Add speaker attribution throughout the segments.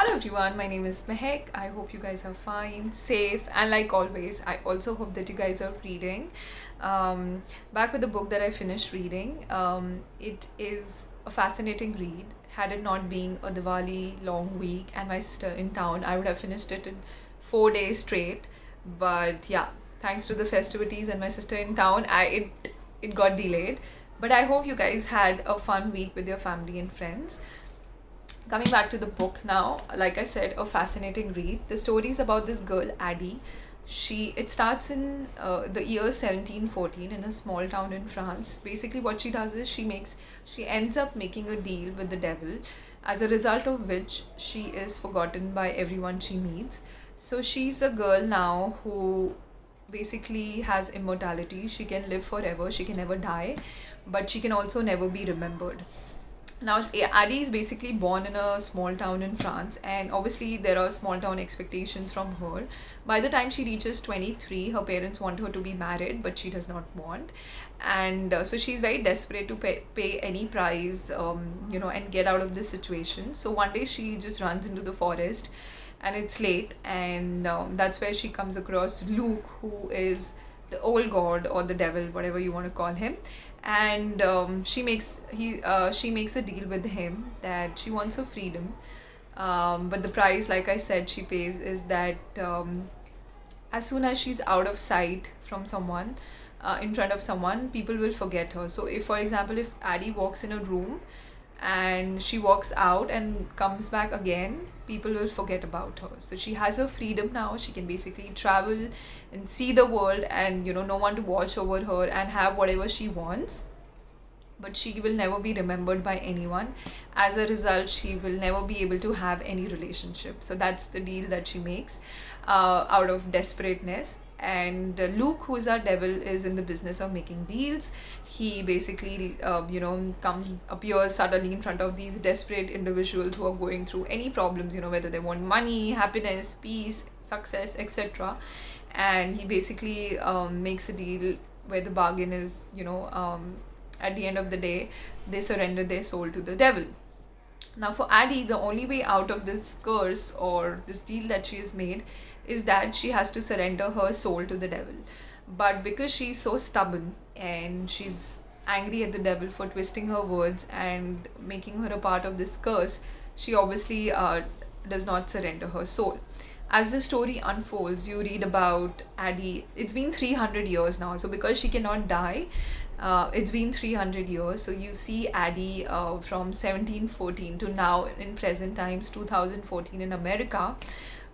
Speaker 1: Hello everyone, my name is Mehek. I hope you guys are fine, safe, and like always, I also hope that you guys are reading. Um, Back with the book that I finished reading. It is a fascinating read. Had it not been a Diwali long week and my sister in town, I would have finished it in 4 days straight. But yeah, thanks to the festivities and my sister in town, it got delayed. But I hope you guys had a fun week with your family and friends. Coming back to the book now, like I said, a fascinating read. The story is about this girl Addie. It starts in the year 1714 in a small town in France. Basically what she does is she ends up making a deal with the devil, as a result of which she is forgotten by everyone she meets. So she's a girl now who basically has immortality. She can live forever, she can never die, but she can also never be remembered. Now, Addie is basically born in a small town in France, and obviously, there are small town expectations from her. By the time she reaches 23, her parents want her to be married, but she does not want. And so she's very desperate to pay any price, and get out of this situation. So one day she just runs into the forest, and it's late, and that's where she comes across Luke, who is the old god or the devil, whatever you want to call him. And she makes a deal with him that she wants her freedom, but the price, like I said, she pays is that as soon as she's out of sight from someone, in front of someone, people will forget her. So if, for example, if Addie walks in a room and she walks out and comes back again, people will forget about her. So she has her freedom now. She can basically travel and see the world, and no one to watch over her, and have whatever she wants, but she will never be remembered by anyone. As a result, she will never be able to have any relationship. So that's the deal that she makes out of desperateness. And Luke, who is our devil, is in the business of making deals. He basically appears suddenly in front of these desperate individuals who are going through any problems, whether they want money, happiness, peace, success, etc. And he basically makes a deal where the bargain is, at the end of the day, they surrender their soul to the devil. Now, for Addie, the only way out of this curse or this deal that she has made is that she has to surrender her soul to the devil. But because she's so stubborn and she's angry at the devil for twisting her words and making her a part of this curse, she obviously does not surrender her soul. As the story unfolds, you read about Addie. It's been 300 years now, so because she cannot die, it's been 300 years. So you see Addie from 1714 to now in present times, 2014 in America.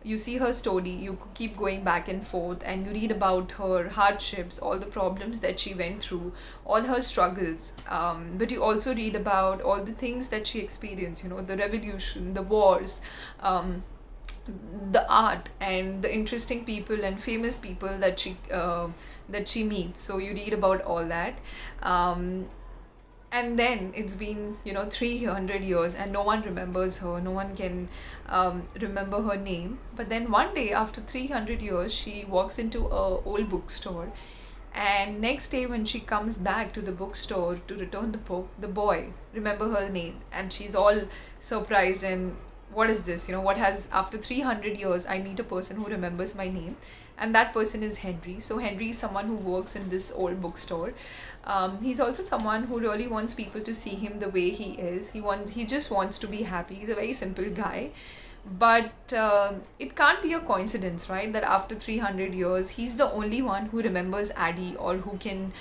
Speaker 1: You see her story, you keep going back and forth, and you read about her hardships, all the problems that she went through, all her struggles. But you also read about all the things that she experienced, the revolution, the wars, the art, and the interesting people and famous people that she meets. So you read about all that. And then it's been 300 years and no one remembers her, no one can remember her name. But then one day, after 300 years, she walks into a old bookstore, and next day when she comes back to the bookstore to return the book, the boy remember her name, and she's all surprised. And what is this, what has, after 300 years I meet a person who remembers my name, and that person is Henry. So Henry is someone who works in this old bookstore. He's also someone who really wants people to see him the way he is. He just wants to be happy. He's a very simple guy. But it can't be a coincidence, right, that after 300 years he's the only one who remembers Addie, or who can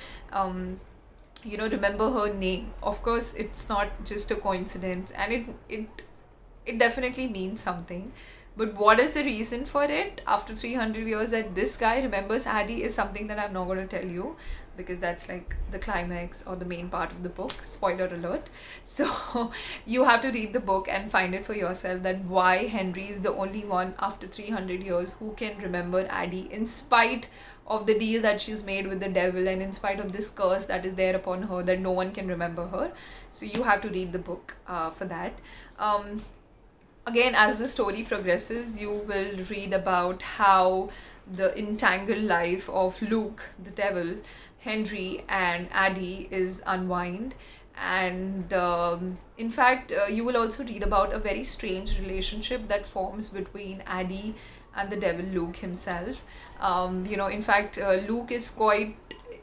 Speaker 1: remember her name. Of course, it's not just a coincidence, and it definitely means something. But what is the reason for it after 300 years that this guy remembers Addie is something that I'm not going to tell you, because that's like the climax or the main part of the book. Spoiler alert. So you have to read the book and find it for yourself, that why Henry is the only one after 300 years who can remember Addie, in spite of the deal that she's made with the devil, and in spite of this curse that is there upon her, that no one can remember her. So you have to read the book for that. Again, as the story progresses, you will read about how the entangled life of Luke, the devil, Henry, and Addie is unwind, And in fact, you will also read about a very strange relationship that forms between Addie and the devil Luke himself. In fact, Luke is quite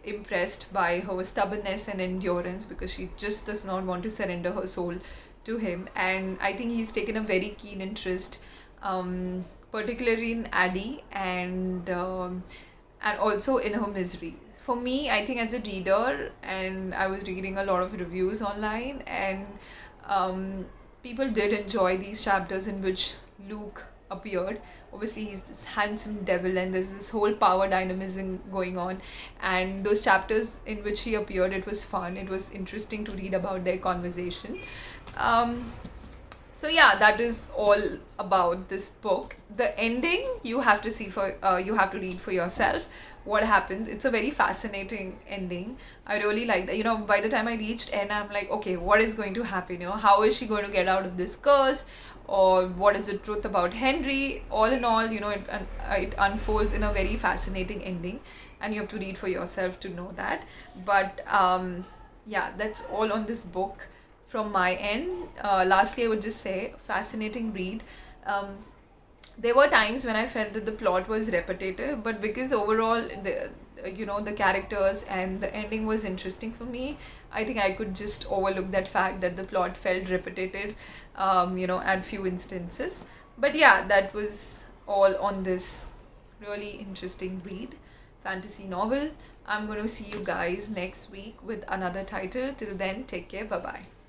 Speaker 1: impressed by her stubbornness and endurance, because she just does not want to surrender her soul to him. And I think he's taken a very keen interest, particularly in Addie, and also in her misery. For me, I think as a reader, and I was reading a lot of reviews online, and people did enjoy these chapters in which Luke appeared. Obviously, he's this handsome devil, and there's this whole power dynamism going on. And those chapters in which he appeared, it was fun. It was interesting to read about their conversation. Um, so yeah, that is all about this book. The ending you have to read for yourself what happens. It's a very fascinating ending. I really like that. By the time I reached end, I'm like, okay, what is going to happen? How is she going to get out of this curse? Or what is the truth about Henry? All in all, it unfolds in a very fascinating ending, and you have to read for yourself to know that. But yeah, that's all on this book from my end. Lastly, I would just say, fascinating read. Um, there were times when I felt that the plot was repetitive, but because overall the characters and the ending was interesting for me, I think I could just overlook that fact that the plot felt repetitive, at few instances. But yeah, that was all on this really interesting read, fantasy novel. I'm going to see you guys next week with another title. Till then, take care. Bye bye.